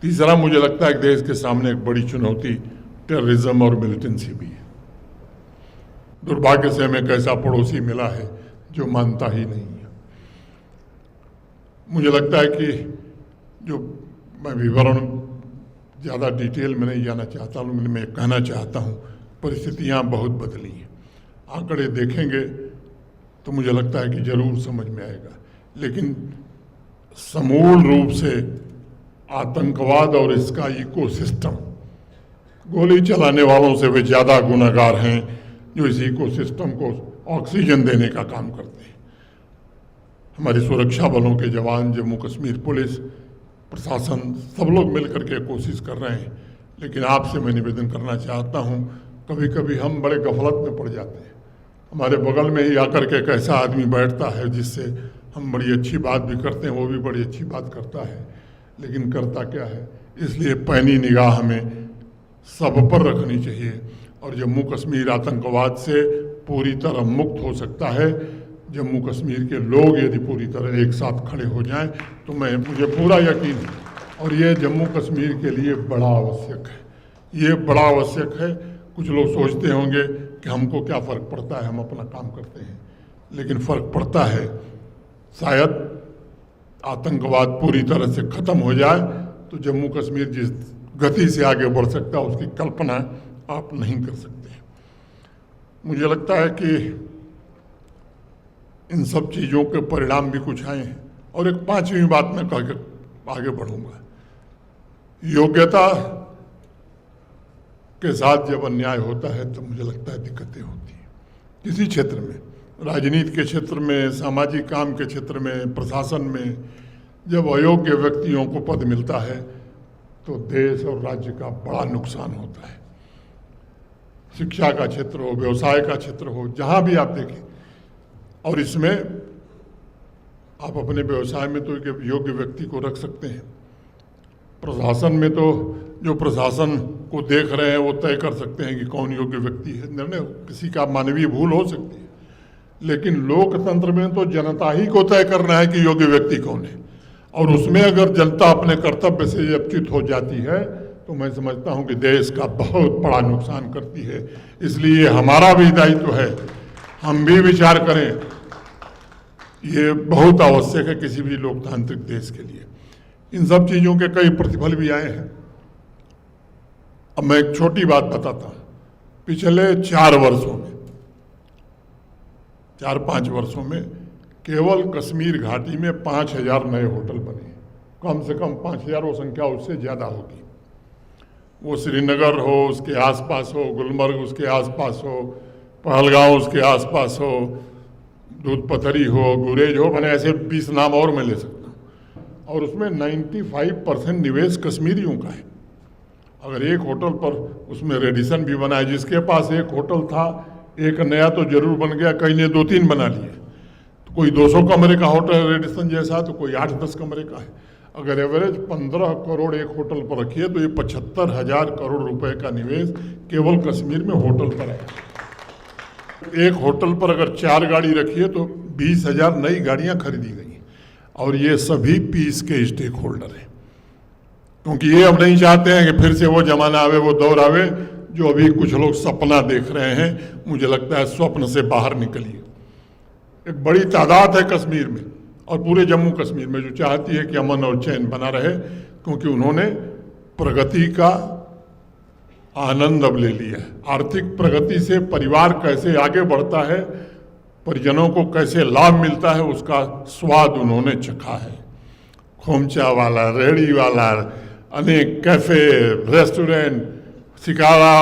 तीसरा, मुझे लगता है कि देश के सामने एक बड़ी चुनौती टेररिज्म और मिलिटेंसी भी है। दुर्भाग्य से हमें एक ऐसा पड़ोसी मिला है जो मानता ही नहीं है। मुझे लगता है कि जो मैं विवरण ज़्यादा डिटेल में नहीं जाना चाहता हूँ, लेकिन मैं कहना चाहता हूँ परिस्थितियाँ बहुत बदली हैं। आंकड़े देखेंगे तो मुझे लगता है कि जरूर समझ में आएगा, लेकिन समूल रूप से आतंकवाद और इसका इकोसिस्टम, गोली चलाने वालों से वे ज़्यादा गुनहगार हैं जो इस इकोसिस्टम को ऑक्सीजन देने का काम करते हैं। हमारी सुरक्षा बलों के जवान, जम्मू कश्मीर पुलिस प्रशासन, सब लोग मिलकर के कोशिश कर रहे हैं, लेकिन आपसे मैं निवेदन करना चाहता हूं, कभी कभी हम बड़े गफलत में पड़ जाते हैं। हमारे बगल में ही आकर के एक ऐसा आदमी बैठता है जिससे हम बड़ी अच्छी बात भी करते हैं, वो भी बड़ी अच्छी बात करता है, लेकिन करता क्या है। इसलिए पैनी निगाह हमें सब पर रखनी चाहिए और जम्मू कश्मीर आतंकवाद से पूरी तरह मुक्त हो सकता है जम्मू कश्मीर के लोग यदि पूरी तरह एक साथ खड़े हो जाएं, तो मुझे पूरा यकीन है। और ये जम्मू कश्मीर के लिए बड़ा आवश्यक है, ये बड़ा आवश्यक है। कुछ लोग सोचते होंगे कि हमको क्या फ़र्क पड़ता है, हम अपना काम करते हैं, लेकिन फ़र्क पड़ता है। शायद आतंकवाद पूरी तरह से ख़त्म हो जाए तो जम्मू कश्मीर जिस गति से आगे बढ़ सकता है उसकी कल्पना आप नहीं कर सकते। मुझे लगता है कि इन सब चीज़ों के परिणाम भी कुछ आए हैं। और एक पांचवी बात मैं कह के आगे बढ़ूंगा। योग्यता के साथ जब अन्याय होता है तो मुझे लगता है दिक्कतें होती हैं किसी क्षेत्र में, राजनीति के क्षेत्र में, सामाजिक काम के क्षेत्र में, प्रशासन में। जब अयोग्य व्यक्तियों को पद मिलता है तो देश और राज्य का बड़ा नुकसान होता है। शिक्षा का क्षेत्र हो, व्यवसाय का क्षेत्र हो, जहाँ भी आप देखें। और इसमें आप अपने व्यवसाय में तो एक योग्य व्यक्ति को रख सकते हैं, प्रशासन में तो जो प्रशासन को देख रहे हैं वो तय कर सकते हैं कि कौन योग्य व्यक्ति है। निर्णय किसी का मानवीय भूल हो सकती है, लेकिन लोकतंत्र में तो जनता ही को तय करना है कि योग्य व्यक्ति कौन है। और उसमें अगर जनता अपने कर्तव्य से च्युत हो जाती है तो मैं समझता हूं कि देश का बहुत बड़ा नुकसान करती है। इसलिए हमारा भी दायित्व है, हम भी विचार करें। ये बहुत आवश्यक है किसी भी लोकतांत्रिक देश के लिए। इन सब चीज़ों के कई प्रतिफल भी आए हैं। अब मैं एक छोटी बात बताता हूँ। पिछले 4-5 वर्षों में केवल कश्मीर घाटी में 5000 नए होटल बने। कम से कम 5000, वो संख्या उससे ज़्यादा होगी। वो श्रीनगर हो, उसके आसपास हो, गुलमर्ग उसके आसपास हो, पहलगांव उसके आसपास हो, दूध पथरी हो, गुरेज हो, मैंने ऐसे 20 नाम और मैं ले सकता हूँ। और उसमें 95% निवेश कश्मीरियों का है। अगर एक होटल पर उसमें रेडिसन भी बना है, जिसके पास एक होटल था, एक नया तो जरूर बन गया, कई ने 2-3 बना लिए। तो कोई 200 कमरे का होटल रेडिसन जैसा, तो कोई 8-10 कमरे का है। अगर एवरेज 15 करोड़ एक होटल पर रखिए तो ये 75,000 करोड़ रुपए का निवेश केवल कश्मीर में होटल पर है। एक होटल पर अगर 4 गाड़ी रखिए तो 20,000 नई गाड़ियां खरीदी गई। और ये सभी पीस के स्टेक होल्डर हैं, क्योंकि ये अब नहीं चाहते हैं कि फिर से वो जमाना आवे, वो दौर आवे जो अभी कुछ लोग सपना देख रहे हैं। मुझे लगता है स्वप्न से बाहर निकलिए। एक बड़ी तादाद है कश्मीर में और पूरे जम्मू कश्मीर में जो चाहती है कि अमन और चैन बना रहे, क्योंकि उन्होंने प्रगति का आनंद अब ले लिया है। आर्थिक प्रगति से परिवार कैसे आगे बढ़ता है, परिजनों को कैसे लाभ मिलता है, उसका स्वाद उन्होंने चखा है। खोमचा वाला, रेहड़ी वाला, अनेक cafe, restaurant, shikara,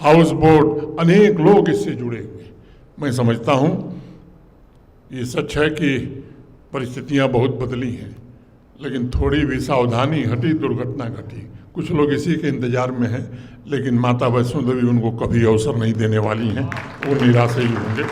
house boat, अनेक लोग इससे जुड़े हुए। मैं समझता हूँ ये सच है कि परिस्थितियाँ बहुत बदली हैं, लेकिन थोड़ी भी सावधानी हटी, दुर्घटना घटी। कुछ लोग इसी के इंतजार में हैं, लेकिन माता वैष्णो देवी उनको कभी अवसर नहीं देने वाली हैं, वो निराश ही होंगे।